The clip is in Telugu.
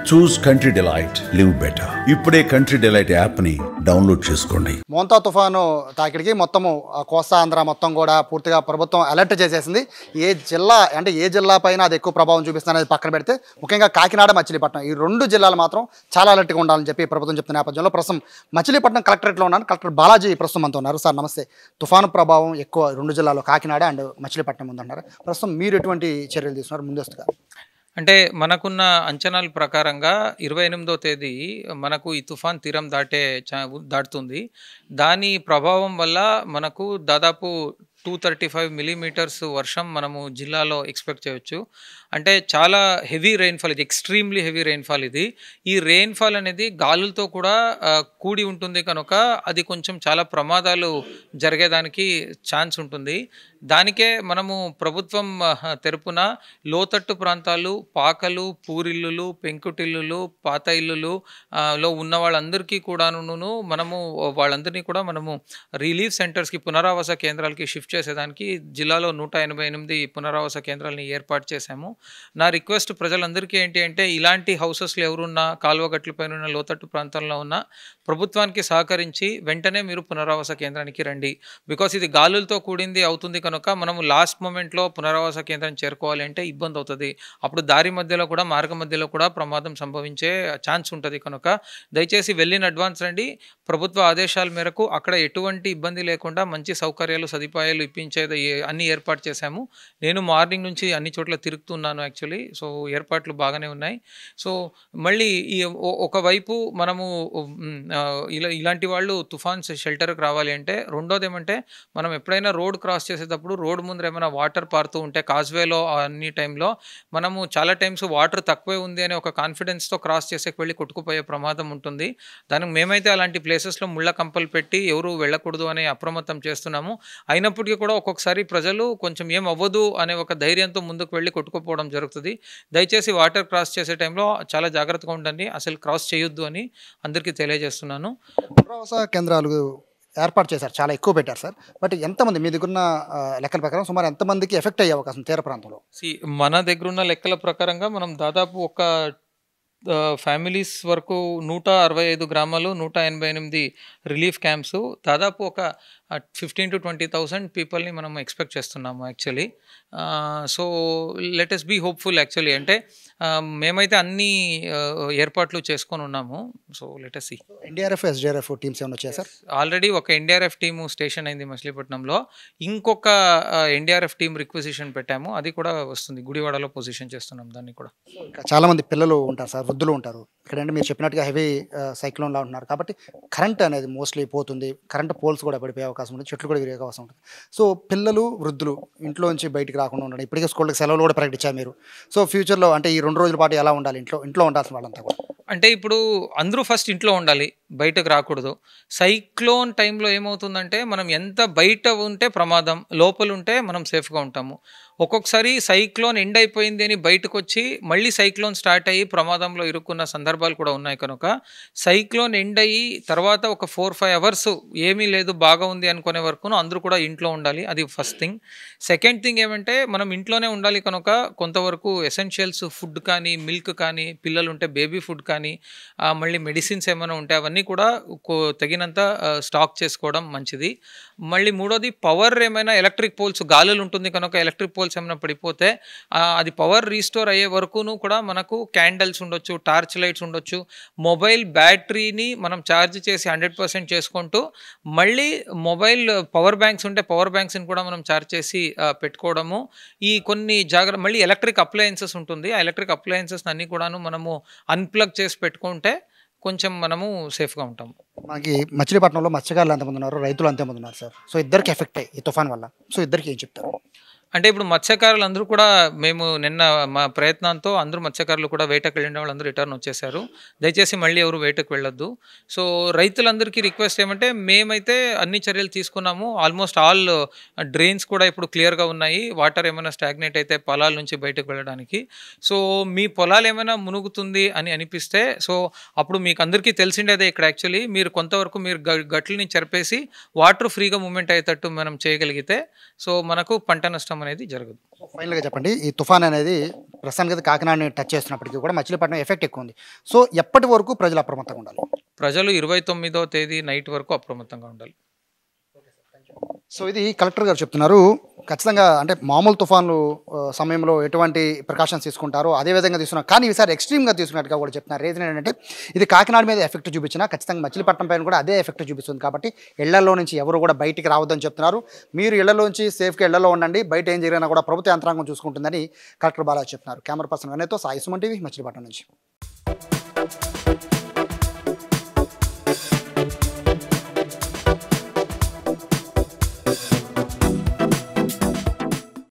చూస్ కంట్రీ డిలైట్, లివ్ బెటర్. ఇప్పుడే కంట్రీ డిలైట్ యాప్ ని డౌన్లోడ్ చేసుకోండి. మోంతా తుఫాను తాకిడికి మొత్తము కోస్తా ఆంధ్ర మొత్తం కూడా పూర్తిగా ప్రభుత్వం అలర్ట్ చేసేసింది. ఏ జిల్లా పైన అది ఎక్కువ ప్రభావం చూపిస్తుంది అనేది పక్కన పెడితే ముఖ్యంగా కాకినాడ, మచిలీపట్నం ఈ రెండు జిల్లాలు మాత్రం చాలా అలర్ట్గా ఉండాలని చెప్పి ప్రభుత్వం చెప్తున్న నేపథ్యంలో ప్రస్తుతం మచిలీపట్నం కలెక్టరేట్లో ఉన్నాను. కలెక్టర్ బాలాజీ ప్రస్తుతం మనతో ఉన్నారు. సార్ నమస్తే. తుఫాను ప్రభావం ఎక్కువ రెండు జిల్లాలో కాకినాడ అండ్ మచిలీపట్నం ఉందన్నారు. ప్రస్తుతం మీరు ఎటువంటి చర్యలు తీసుకున్నారు ముందస్తుగా? అంటే మనకున్న అంచనాల ప్రకారంగా 28వ తేదీ మనకు ఈ తుఫాన్ తీరం దాటుతుంది. దాని ప్రభావం వల్ల మనకు దాదాపు 235 మిల్లీమీటర్స్ వర్షం మనము జిల్లాలో ఎక్స్పెక్ట్ చేయొచ్చు. అంటే చాలా హెవీ రెయిన్ఫాల్, ఇది ఎక్స్ట్రీమ్లీ హెవీ రెయిన్ఫాల్. ఈ రెయిన్ఫాల్ అనేది గాలులతో కూడా కూడి ఉంటుంది కనుక అది కొంచెం చాలా ప్రమాదాలు జరిగేదానికి ఛాన్స్ ఉంటుంది. దానికే మనము ప్రభుత్వం తెరపున లోతట్టు ప్రాంతాలు, పాకలు, పూరిల్లులు, పెంకుటిల్లులు, పాత ఇల్లులు లో ఉన్న వాళ్ళందరికీ కూడాను వాళ్ళందరినీ కూడా మనము రిలీఫ్ సెంటర్స్కి, పునరావాస కేంద్రాలకి షిఫ్ట్ చేసేదానికి జిల్లాలో 188 పునరావాస కేంద్రాలని ఏర్పాటు చేశాము. నా రిక్వెస్ట్ ప్రజలందరికీ ఏంటి అంటే, ఇలాంటి హౌసెస్లో ఎవరున్నా, కాలువగట్లపైన ఉన్న లోతట్టు ప్రాంతంలో ఉన్న ప్రభుత్వానికి సహకరించి వెంటనే మీరు పునరావాస కేంద్రానికి రండి. బికాస్ ఇది గాలులతో కూడింది అవుతుంది కనుక మనము లాస్ట్ మూమెంట్లో పునరావాస కేంద్రం చేరుకోవాలి అంటే ఇబ్బంది అవుతుంది. అప్పుడు దారి మధ్యలో కూడా, మార్గ మధ్యలో కూడా ప్రమాదం సంభవించే ఛాన్స్ ఉంటుంది కనుక దయచేసి వెళ్ళిన అడ్వాన్స్ రండి. ప్రభుత్వ ఆదేశాల మేరకు అక్కడ ఎటువంటి ఇబ్బంది లేకుండా మంచి సౌకర్యాలు, సదుపాయాలు ఇప్పించేది అన్ని ఏర్పాటు చేశాము. నేను మార్నింగ్ నుంచి అన్ని చోట్ల తిరుగుతున్నాను యాక్చువల్లీ. సో ఏర్పాట్లు బాగానే ఉన్నాయి. సో మళ్ళీ ఈ ఒకవైపు మనము ఇలాంటి వాళ్ళు తుఫాన్స్ షెల్టర్కి రావాలి అంటే, రెండోది ఏమంటే, మనం ఎప్పుడైనా రోడ్ క్రాస్ చేసేటప్పుడు రోడ్ ముందర ఏమైనా వాటర్ పారుతూ ఉంటే కాజ్వేలో అన్ని టైంలో మనము చాలా టైమ్స్ వాటర్ తక్కువే ఉంది అనే ఒక కాన్ఫిడెన్స్తో క్రాస్ చేసేకి వెళ్ళి కొట్టుకుపోయే ప్రమాదం ఉంటుంది. దానికి మేమైతే అలాంటి ప్లేసెస్లో ముళ్ళ కంపలు పెట్టి ఎవరు వెళ్ళకూడదు అనే అప్రమత్తం చేస్తున్నాము. అయినప్పటికీ కూడా ఒక్కొక్కసారి ప్రజలు కొంచెం ఏం అవ్వదు అనే ఒక ధైర్యంతో ముందుకు వెళ్ళి కొట్టుకుపోవడం జరుగుతుంది. దయచేసి వాటర్ క్రాస్ చేసే టైంలో చాలా జాగ్రత్తగా ఉండండి, అసలు క్రాస్ చేయొద్దు అని అందరికీ తెలియజేస్తున్నాను. పునరావాస కేంద్రాలు ఏర్పాటు చేశారు, చాలా ఎక్కువ పెట్టారు సార్. బట్ ఎంతమంది మీ దగ్గరున్న లెక్కల ప్రకారం సుమారు ఎంతమందికి ఎఫెక్ట్ అయ్యే అవకాశం తీర ప్రాంతంలో? మన దగ్గరున్న లెక్కల ప్రకారంగా మనం దాదాపు ఒక ఫ్యామిలీస్ వరకు 165 గ్రామాలు, 188 రిలీఫ్ క్యాంప్స్, దాదాపు ఒక 15,000 to 20,000 పీపుల్ని మనం ఎక్స్పెక్ట్ చేస్తున్నాము actually. So let us be hopeful actually. అంటే మేమైతే అన్ని ఏర్పాట్లు చేసుకొని ఉన్నాము. So let us see. NDRF, SDRF teams ఏమైనా వచ్చాయి సార్? ఆల్రెడీ ఒక ఎన్డీఆర్ఎఫ్ టీము స్టేషన్ అయింది మచిలీపట్నంలో. ఇంకొక ఎన్డీఆర్ఎఫ్ టీం రిక్వజిషన్ పెట్టాము, అది కూడా వస్తుంది. గుడివాడలో పొజిషన్ చేస్తున్నాం దాన్ని కూడా. చాలా మంది పిల్లలు ఉంటారు సార్, వృద్ధులు ఉంటారు ఇక్కడ. మీరు చెప్పినట్టుగా హెవీ సైక్లోన్లా ఉంటున్నారు కాబట్టి కరెంట్ అనేది మోస్ట్లీ పోతుంది. కరెంట్ పోల్స్ కూడా పడిపోయే అవకాశం ఉంటుంది, చెట్లు కూడా విరిగే అవకాశం ఉంటుంది. సో పిల్లలు, వృద్ధులు ఇంట్లో నుంచి బయటికి రాకుండా ఉండడం. ఇప్పటికే స్కూళ్ళకి సెలవులు కూడా ప్రకటించారు మీరు. సో ఫ్యూచర్లో అంటే ఈ 2 రోజుల పాటు ఎలా ఉండాలి? ఇంట్లో ఉండాల్సిన వాళ్ళంతా కూడా అంటే ఇప్పుడు అందరూ ఫస్ట్ ఇంట్లో ఉండాలి, బయటకు రాకూడదు. సైక్లోన్ టైంలో ఏమవుతుందంటే, మనం ఎంత బయట ఉంటే ప్రమాదం, లోపల ఉంటే మనం సేఫ్గా ఉంటాము. ఒక్కొక్కసారి సైక్లోన్ ఎండ్ అయిపోయింది అని బయటకు వచ్చి మళ్ళీ సైక్లోన్ స్టార్ట్ అయ్యి ప్రమాదంలో ఇరుక్కున్న సందర్భాలు కూడా ఉన్నాయి కనుక సైక్లోన్ ఎండ్ అయ్యి తర్వాత ఒక 4-5 అవర్స్ ఏమీ లేదు, బాగా ఉంది అనుకునే వరకు అందరూ కూడా ఇంట్లో ఉండాలి. అది ఫస్ట్ థింగ్. సెకండ్ థింగ్ ఏమంటే, మనం ఇంట్లోనే ఉండాలి కనుక కొంతవరకు ఎసెన్షియల్స్ ఫుడ్ కానీ, మిల్క్ కానీ, పిల్లలు ఉంటే బేబీ ఫుడ్ కానీ, మళ్ళీ మెడిసిన్స్ ఏమైనా ఉంటే అవన్నీ కూడా తగినంత స్టాక్ చేసుకోవడం మంచిది. మళ్ళీ మూడోది, పవర్ ఏమైనా ఎలక్ట్రిక్ పోల్స్, గాలులు ఉంటుంది కనుక ఎలక్ట్రిక్ పోల్స్ ఏమైనా పడిపోతే అది పవర్ రీస్టోర్ అయ్యే వరకును కూడా మనకు క్యాండిల్స్ ఉండొచ్చు, టార్చ్ లైట్స్ ఉండొచ్చు. మొబైల్ బ్యాటరీని మనం ఛార్జ్ చేసి 100% చేసుకుంటూ మళ్ళీ మొబైల్ పవర్ బ్యాంక్స్ ఉంటే పవర్ బ్యాంక్స్ని కూడా మనం ఛార్జ్ చేసి పెట్టుకోవడము. ఈ కొన్ని మళ్ళీ ఎలక్ట్రిక్ అప్లయన్సెస్ ఉంటుంది, ఆ ఎలక్ట్రిక్ అప్లయన్సెస్ అన్నీ కూడాను మనము అన్ప్లగ్ చేసి పెట్టుకుంటే కొంచెం మనము సేఫ్గా ఉంటాము. మనకి మచిలీపట్నంలో మత్స్యకారులు ఎంతమంది ఉన్నారు, రైతులు ఎంతమంది ఉన్నారు సార్? సో ఇద్దరికి ఎఫెక్ట్ అయ్యి ఈ తుఫాన్ వల్ల, సో ఇద్దరికి ఏం చెప్తారు? అంటే ఇప్పుడు మత్స్యకారులు అందరూ కూడా, మేము నిన్న మా ప్రయత్నంతో అందరూ మత్స్యకారులు కూడా వేటకు వెళ్ళిన వాళ్ళందరూ రిటర్న్ వచ్చేసారు. దయచేసి మళ్ళీ ఎవరు వేటకు వెళ్ళొద్దు. సో రైతులందరికీ రిక్వెస్ట్ ఏమంటే, మేమైతే అన్ని చర్యలు తీసుకున్నాము. ఆల్మోస్ట్ ఆల్ డ్రైన్స్ కూడా ఇప్పుడు క్లియర్గా ఉన్నాయి. వాటర్ ఏమైనా స్టాగ్నేట్ అయితే పొలాల నుంచి బయటకు వెళ్ళడానికి. సో మీ పొలాలు ఏమైనా మునుగుతుంది అని అనిపిస్తే, సో అప్పుడు మీకు అందరికీ తెలిసిండేదే ఇక్కడ యాక్చువల్లీ, మీరు కొంతవరకు మీరు గట్లని చెరిపేసి వాటర్ ఫ్రీగా మూమెంట్ అయ్యేటట్టు మనం చేయగలిగితే సో మనకు పంట నష్టం నష్టం అనేది జరగదు. ఫైనల్గా చెప్పండి, ఈ తుఫాన్ అనేది ప్రస్తుతానికి కాకినాడని టచ్ చేస్తున్నప్పటికీ కూడా మచిలీపట్నం ఎఫెక్ట్ ఎక్కువ ఉంది. సో ఎప్పటి వరకు ప్రజలు అప్రమత్తంగా ఉండాలి? ప్రజలు 29వ తేదీ నైట్ వరకు అప్రమత్తంగా ఉండాలి. సో ఇది కలెక్టర్ గారు చెప్తున్నారు. ఖచ్చితంగా అంటే మామూలు తుఫాన్లు సమయంలో ఎటువంటి ప్రికాషన్స్ తీసుకుంటారో అదే విధంగా తీసుకున్నారు, కానీ ఈసారి ఎక్స్ట్రీమ్గా తీసుకున్నట్టుగా కూడా చెప్తున్నారు. రీజన్ ఏంటంటే ఇది కాకినాడ మీద ఎఫెక్ట్ చూపించినా ఖచ్చితంగా మచిలీపట్నం పైన కూడా అదే ఎఫెక్ట్ చూపిస్తుంది. కాబట్టి ఇళ్లలో నుంచి ఎవరు కూడా బయటికి రావద్దని చెప్తున్నారు. మీరు ఇళ్లలోంచి సేఫ్గా ఇళ్లలో ఉండండి, బయట ఏం జరిగినా కూడా ప్రభుత్వ యంత్రాంగం చూసుకుంటుందని కలెక్టర్ బాలాజీ చెప్తున్నారు. కెమెరా పర్సన్ వినయ్తో సాయి సుమన్ టీవీ, మచిలీపట్నం నుంచి.